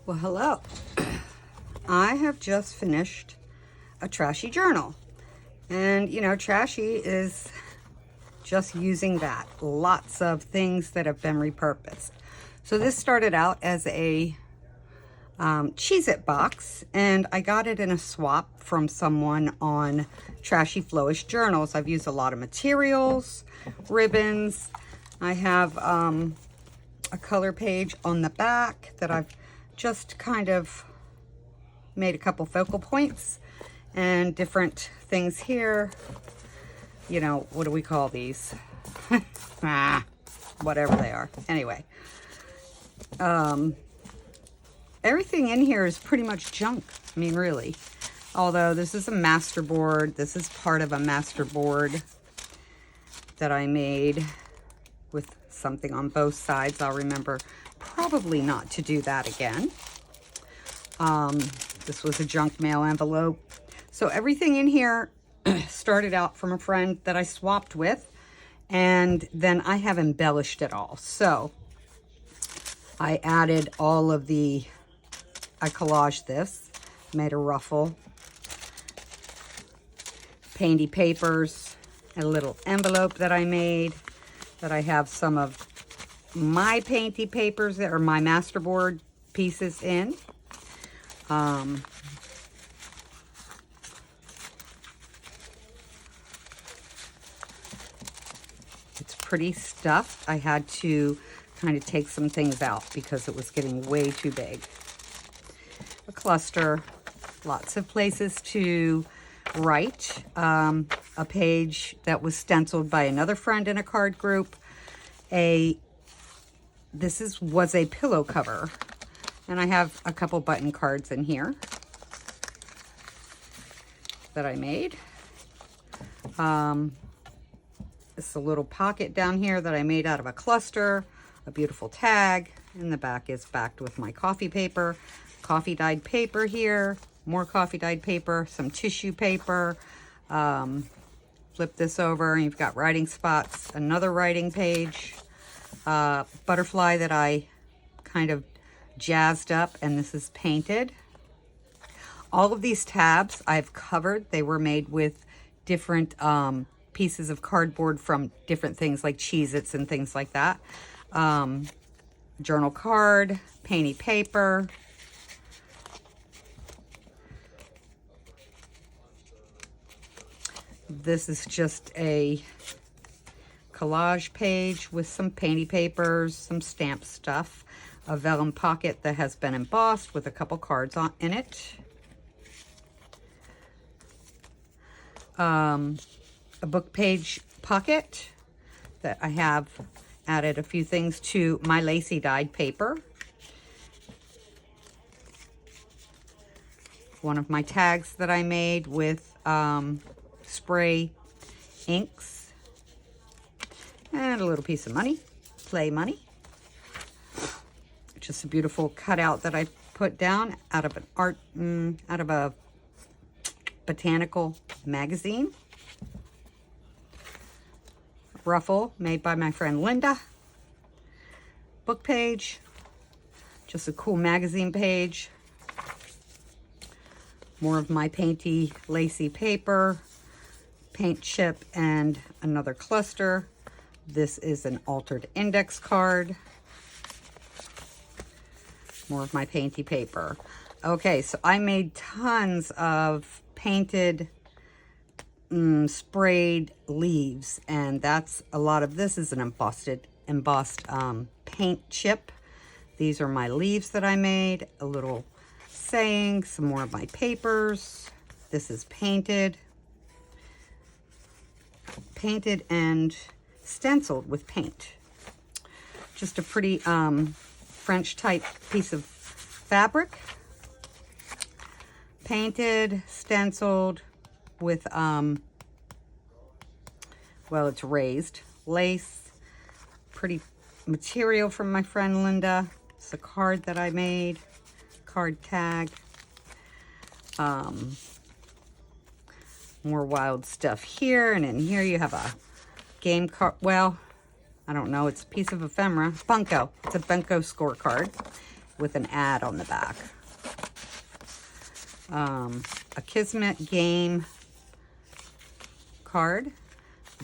Well, hello. I have just finished a trashy journal. And, you know, trashy is just using that. Lots of things that have been repurposed. So this started out as a Cheez-It box, and I got it in a swap from someone on Trashy Flowish Journals. I've used a lot of materials, ribbons. I have a color page on the back that I've just kind of made a couple focal points and different things here. You know, what do we call these? Whatever they are. Anyway, everything in here is pretty much junk. I mean, really. Although this is a master board. This is part of a master board that I made with something on both sides. I'll remember probably not to do that again. This was a junk mail envelope. So everything in here started out from a friend that I swapped with, and then I have embellished it all. So I added all of the, I collaged this, made a ruffle, painty papers, a little envelope that I made, that I have some of my painty papers that are my masterboard pieces in. It's pretty stuffed. I had to kind of take some things out because it was getting way too big. A cluster, lots of places to write. A page that was stenciled by another friend in a card group. This was a pillow cover, and I have a couple button cards in here that I made. It's a little pocket down here that I made out of a cluster, a beautiful tag, and the back is backed with my coffee paper, coffee dyed paper here, more coffee dyed paper, some tissue paper. Flip this over and you've got writing spots, another writing page, butterfly that I kind of jazzed up, and this is painted. All of these tabs I've covered. They were made with different pieces of cardboard from different things like Cheez-Its and things like that. Journal card, painty paper. This is just a collage page with some painty papers, some stamp stuff, a vellum pocket that has been embossed with a couple cards in it. A book page pocket that I have added a few things to my lacy dyed paper. One of my tags that I made with spray inks, and a little piece of money, play money. Just a beautiful cutout that I put down out of out of a botanical magazine. Ruffle made by my friend Linda. Book page, just a cool magazine page. More of my painty lacy paper, paint chip, and another cluster. This is an altered index card. More of my painty paper. Okay, so I made tons of painted sprayed leaves, and that's a lot of this is an embossed paint chip. These are my leaves that I made. A little saying, some more of my papers. This is painted and stenciled with paint. Just a pretty French type piece of fabric, painted, stenciled with well, it's raised lace. Pretty material from my friend Linda. It's a card that I made, card tag. More wild stuff here, and in here you have a game card. Well, I don't know, it's a piece of ephemera. Bunko. It's a Bunko scorecard. with an ad on the back. A Kismet game card,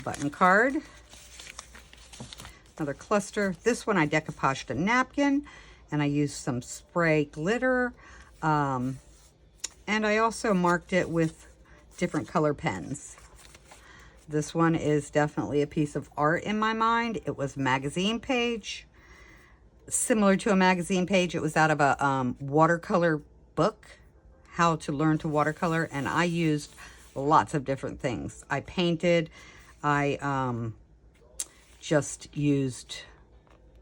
button card, another cluster. This one I decoupaged a napkin, and I used some spray glitter, and I also marked it with different color pens. This one is definitely a piece of art in my mind. It was a magazine page, similar to a magazine page. It was out of a watercolor book, How to Learn to Watercolor, and I used lots of different things. I painted, I just used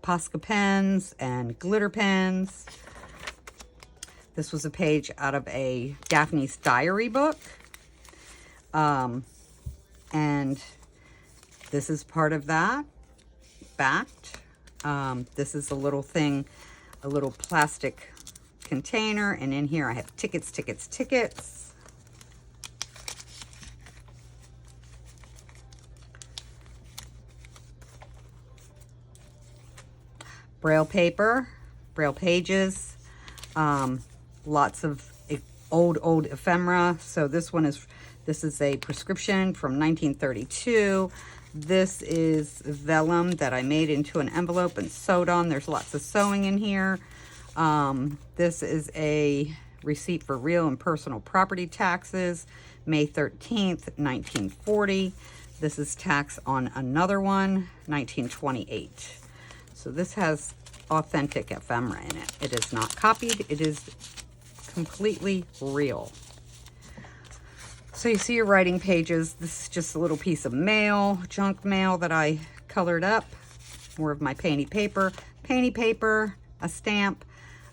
Posca pens and glitter pens. This was a page out of a Daphne's Diary book. And this is part of that, backed. This is a little thing, a little plastic container, and in here I have tickets, tickets, tickets. Braille paper, Braille pages, lots of old ephemera. So this is a prescription from 1932. This is vellum that I made into an envelope and sewed on. There's lots of sewing in here. This is a receipt for real and personal property taxes, May 13th, 1940. This is tax on another one, 1928. So this has authentic ephemera in it. It is not copied. It is completely real. So you see your writing pages. This is just a little piece of mail, junk mail that I colored up. More of my painty paper, a stamp,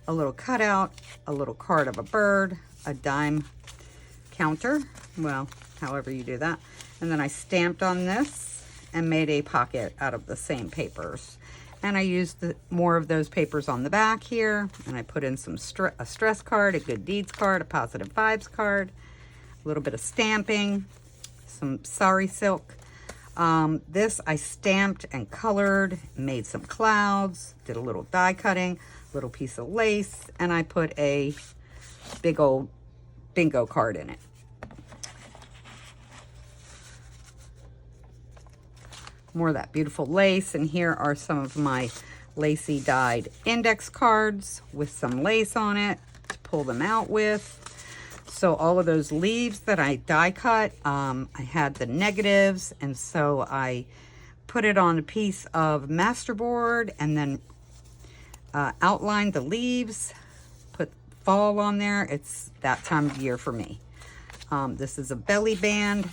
a little cutout, a little card of a bird, a dime counter, well, however you do that. And then I stamped on this and made a pocket out of the same papers. And I used more of those papers on the back here, and I put in some a stress card, a good deeds card, a positive vibes card, a little bit of stamping, some sari silk. This I stamped and colored, made some clouds, did a little die cutting, little piece of lace, and I put a big old bingo card in it. More of that beautiful lace, and here are some of my lacy dyed index cards with some lace on it to pull them out with. So all of those leaves that I die cut, I had the negatives, and so I put it on a piece of masterboard and then outlined the leaves, put fall on there. It's that time of year for me. This is a belly band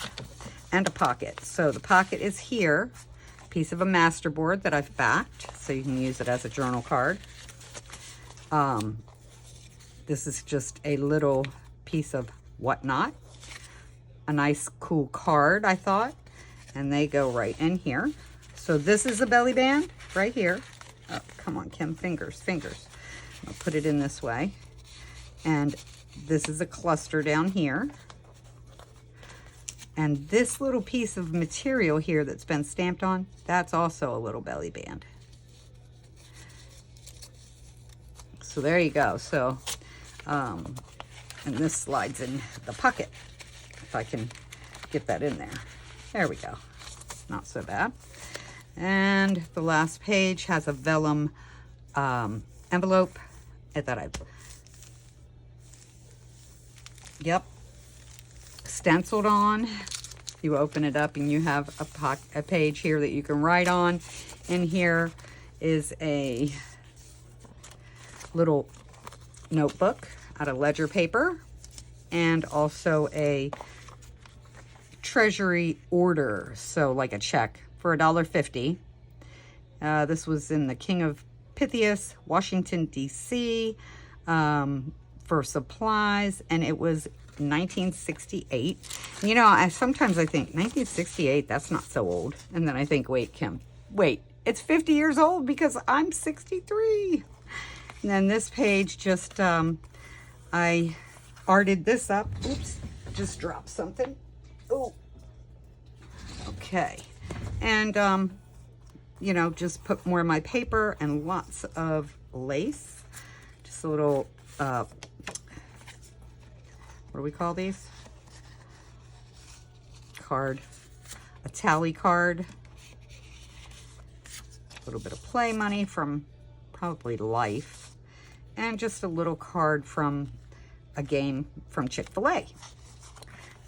and a pocket. So the pocket is here, piece of a masterboard that I've backed, so you can use it as a journal card. This is just a little piece of whatnot, a nice cool card, I thought, and they go right in here. So this is a belly band right here. Oh, come on, Kim, fingers. I'll put it in this way. And this is a cluster down here. And this little piece of material here that's been stamped on, that's also a little belly band. So there you go. So, and this slides in the pocket, if I can get that in there. There we go. Not so bad. And the last page has a vellum envelope that I've, stenciled on. You open it up and you have a page here that you can write on. And here is a little notebook out of ledger paper, and also a treasury order, so like a check for $1.50. This was in the King of Pythias, Washington, D.C., for supplies, and it was 1968. You know, sometimes I think 1968, that's not so old. And then I think, wait, Kim, wait, it's 50 years old because I'm 63. And then this page just, I arted this up. Oops, just dropped something. Oh, okay. And, you know, just put more of my paper and lots of lace. Just this little, what do we call these? Card, a tally card. A little bit of play money from probably Life. And just a little card from a game from Chick-fil-A.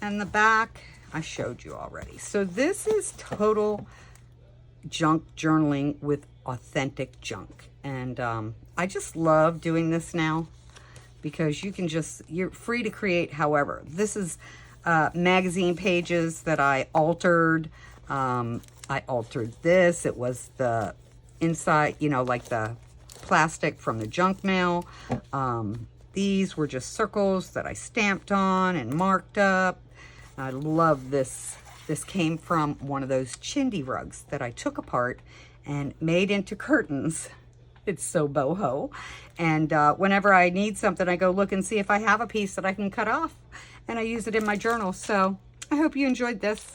And the back, I showed you already. So this is total junk journaling with authentic junk. And I just love doing this now because you can you're free to create however. This is magazine pages that I altered. I altered this. It was the inside, you know, like the plastic from the junk mail. These were just circles that I stamped on and marked up. I love this. This came from one of those chindie rugs that I took apart and made into curtains. It's so boho. And whenever I need something, I go look and see if I have a piece that I can cut off. And I use it in my journal. So I hope you enjoyed this.